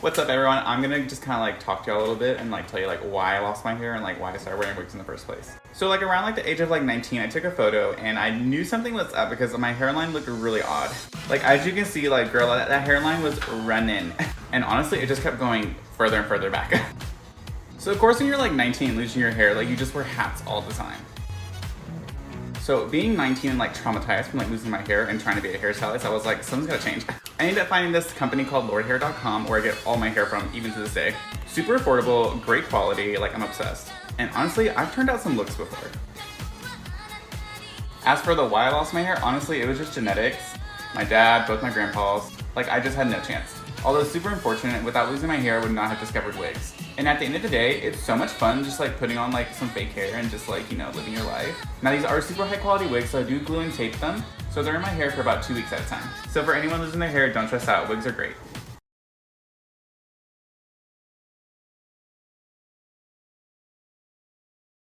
What's up everyone? I'm gonna just kind of like talk to y'all a little bit and like tell you like why I lost my hair and like why I started wearing wigs in the first place. So like around like the age of like 19, I took a photo and I knew something was up because my hairline looked really odd. Like as you can see, like girl, that hairline was running. And honestly, it just kept going further and further back. So of course when you're like 19 losing your hair, like you just wear hats all the time. So being 19 and like traumatized from like losing my hair and trying to be a hairstylist, I was like, something's gotta change. I ended up finding this company called Lordhair.com where I get all my hair from, even to this day. Super affordable, great quality, like I'm obsessed. And honestly, I've turned out some looks before. As for the why I lost my hair, honestly, it was just genetics. My dad, both my grandpas, like I just had no chance. Although super unfortunate, without losing my hair, I would not have discovered wigs. And at the end of the day, it's so much fun just like putting on like some fake hair and just like, you know, living your life. Now these are super high quality wigs, so I do glue and tape them. So they're in my hair for about 2 weeks at a time. So for anyone losing their hair, don't stress out, wigs are great.